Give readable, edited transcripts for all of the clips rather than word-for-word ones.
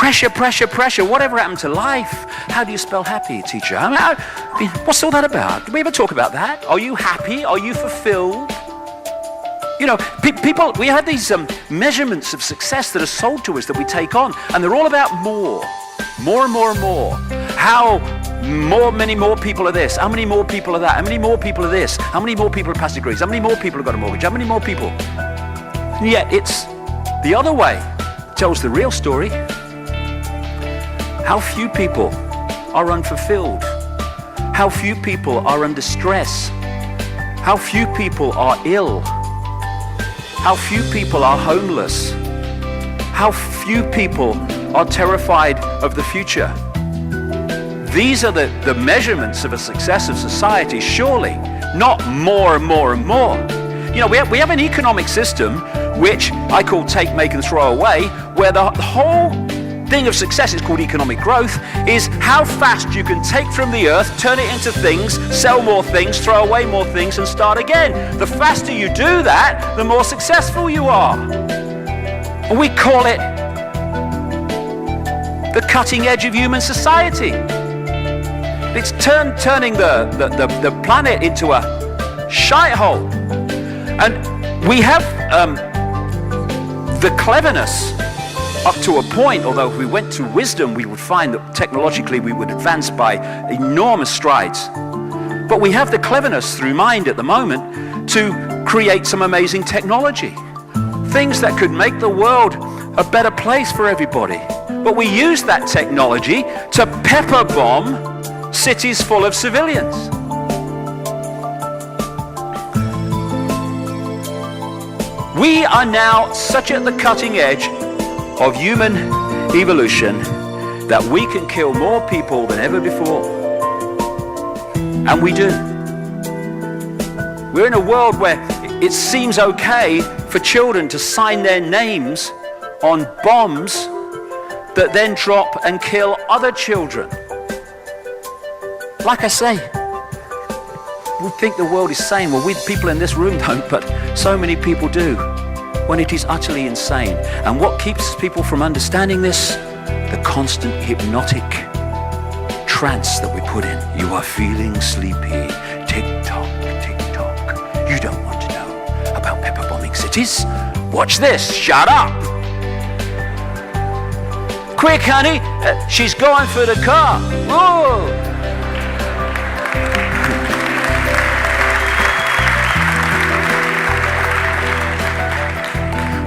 Pressure, pressure, pressure. Whatever happened to life? How do you spell happy, teacher? What's all that about? Did we ever talk about that? Are you happy? Are you fulfilled? You know, people, we have these measurements of success that are sold to us that we take on, and they're all about more and more and more. How many more people are this? How many more people are that? How many more people are this? How many more people have passed degrees? How many more people have got a mortgage? How many more people? And yet it's the other way. It tells the real story. How few people are unfulfilled. How few people are under stress. How few people are ill. How few people are homeless. How few people are terrified of the future. These are the measurements of a success of society, surely, not more and more and more. You know, we have an economic system which I call take, make and throw away, where the whole thing of success is called economic growth, is how fast you can take from the earth, turn it into things, sell more things, throw away more things and start again. The faster you do that, the more successful you are. And we call it the cutting edge of human society. It's turning the planet into a shithole. And we have the cleverness up to a point, although if we went to wisdom, we would find that technologically we would advance by enormous strides. But we have the cleverness through mind at the moment to create some amazing technology. Things that could make the world a better place for everybody. But we use that technology to pepper bomb cities full of civilians. We are now such at the cutting edge of human evolution that we can kill more people than ever before. And we do. We're in a world where it seems okay for children to sign their names on bombs that then drop and kill other children. Like I say, we think the world is sane. Well, we people in this room don't, but so many people do, when it is utterly insane. And what keeps people from understanding this? The constant hypnotic trance that we put in. You are feeling sleepy. Tick-tock, tick-tock. You don't want to know about pepper bombing cities? Watch this. Shut up. Quick, honey. She's going for the car. Whoa.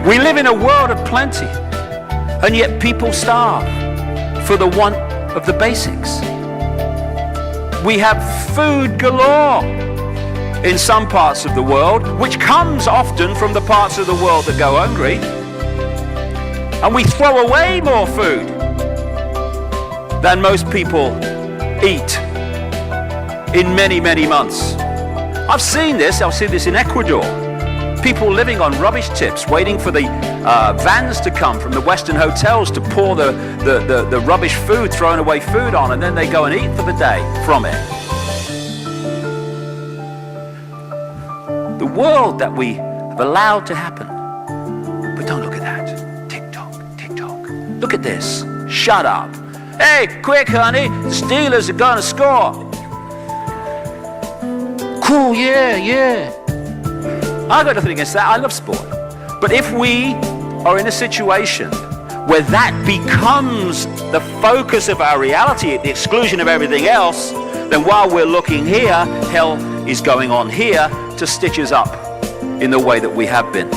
We live in a world of plenty, and yet people starve for the want of the basics. We have food galore in some parts of the world, which comes often from the parts of the world that go hungry. And we throw away more food than most people eat in many, many months. I've seen this in Ecuador. People living on rubbish tips, waiting for the vans to come from the Western hotels to pour the rubbish food, thrown away food on, and then they go and eat for the day from it. The world that we have allowed to happen. But don't look at that. Tick-tock, tick-tock. Look at this. Shut up. Hey, quick, honey. The Steelers are going to score. Cool, yeah. I've got nothing against that. I love sport. But if we are in a situation where that becomes the focus of our reality at the exclusion of everything else, then while we're looking here, hell is going on here to stitch us up in the way that we have been.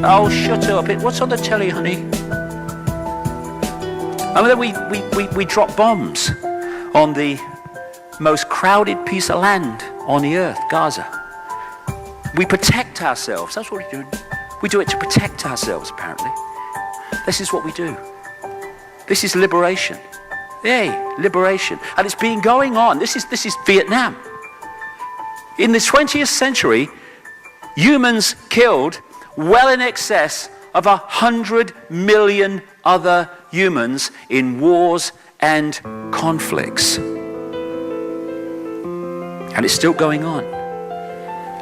Oh, shut up. What's on the telly, honey? And then we drop bombs on the most crowded piece of land on the earth, Gaza. We protect ourselves. That's what we do. We do it to protect ourselves, apparently. This is what we do. This is liberation. Yay, liberation. And it's been going on. This is Vietnam. In the 20th century, humans killed well in excess of 100 million other humans in wars and conflicts. And it's still going on.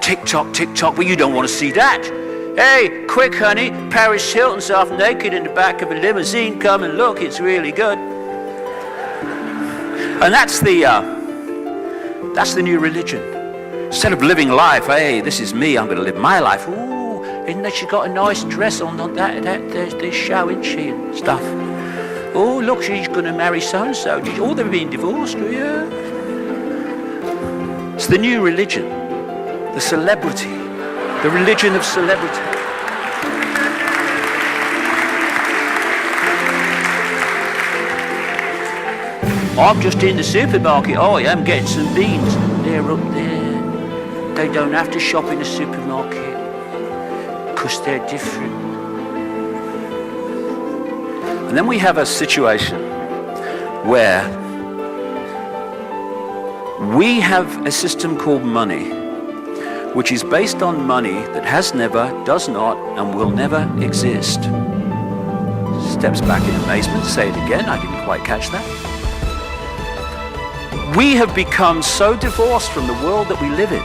Tick-tock, tick-tock, but you don't want to see that. Hey, quick, honey, Paris Hilton's half naked in the back of a limousine. Come and look, it's really good. And that's the new religion. Instead of living life, hey, this is me, I'm going to live my life. Ooh, isn't that she got a nice dress on there's show, isn't she, and stuff. Oh, look, she's going to marry so-and-so. Oh, they've been divorced, yeah. It's the new religion, the celebrity, the religion of celebrity. I'm just in the supermarket. Oh, yeah, I'm getting some beans. They're up there. They don't have to shop in the supermarket because they're different. And then we have a situation where we have a system called money, which is based on money that has never, does not, and will never exist. Steps back in amazement. Say it again. I didn't quite catch that. We have become so divorced from the world that we live in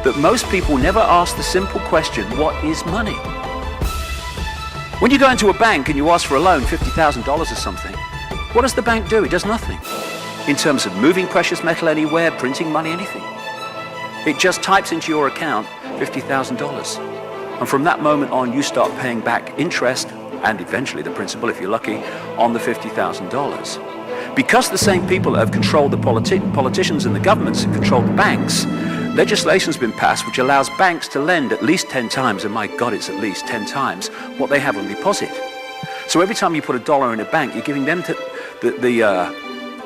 that most people never ask the simple question, what is money? When you go into a bank and you ask for a loan, $50,000 or something, what does the bank do? It does nothing. In terms of moving precious metal anywhere, printing money, anything. It just types into your account $50,000. And from that moment on, you start paying back interest and eventually the principal, if you're lucky, on the $50,000. Because the same people that have controlled the politicians and the governments and controlled the banks, legislation's been passed which allows banks to lend at least 10 times, and my God, it's at least 10 times, what they have on deposit. So every time you put $1 in a bank, you're giving them the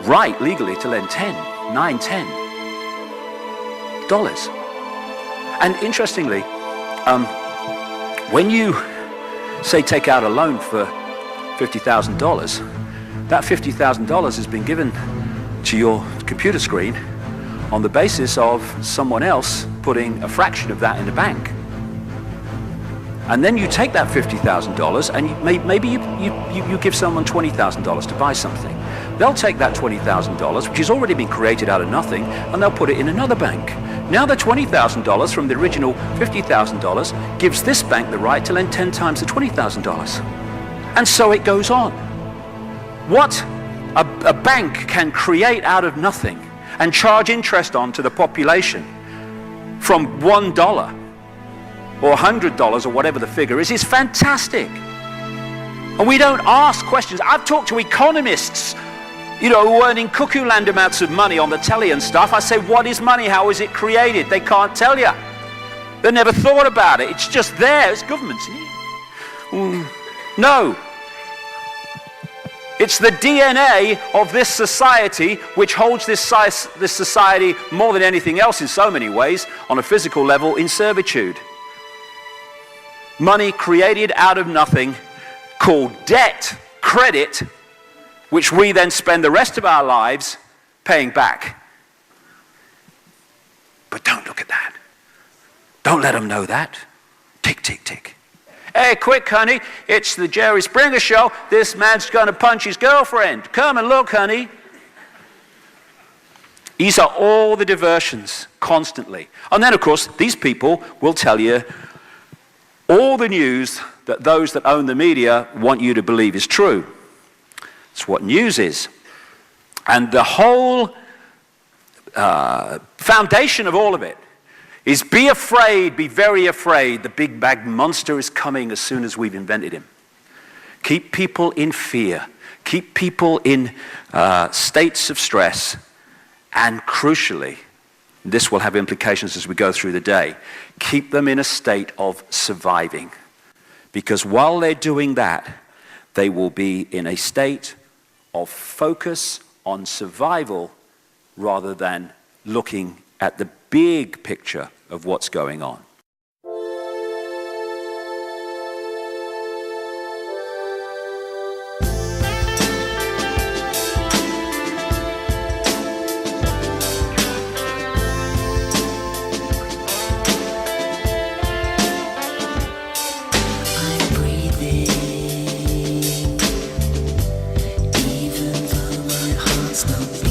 right legally to lend $10 dollars. And interestingly, when you say take out a loan for $50,000, that $50,000 has been given to your computer screen on the basis of someone else putting a fraction of that in the bank. And then you take that $50,000 and maybe you give someone $20,000 to buy something. They'll take that $20,000, which has already been created out of nothing, and they'll put it in another bank. Now the $20,000 from the original $50,000 gives this bank the right to lend 10 times the $20,000. And so it goes on. What a bank can create out of nothing and charge interest on to the population from $1 or $100 or whatever the figure is fantastic. And we don't ask questions. I've talked to economists, who are earning cuckoo land amounts of money on the telly and stuff. I say, what is money? How is it created? They can't tell you. They never thought about it. It's just there. It's government. No. It's the DNA of this society which holds this society more than anything else in so many ways, on a physical level, in servitude. Money created out of nothing, called debt, credit, which we then spend the rest of our lives paying back. But don't look at that. Don't let them know that. Tick, tick, tick. Hey, quick, honey, it's the Jerry Springer show. This man's going to punch his girlfriend. Come and look, honey. These are all the diversions, constantly. And then, of course, these people will tell you all the news that those that own the media want you to believe is true. It's what news is. And the whole foundation of all of it is be afraid, be very afraid. The big bad monster is coming as soon as we've invented him. Keep people in fear. Keep people in states of stress. And crucially, this will have implications as we go through the day, keep them in a state of surviving. Because while they're doing that, they will be in a state of focus on survival rather than looking at the big picture of what's going on. I'm breathing, even though my heart's not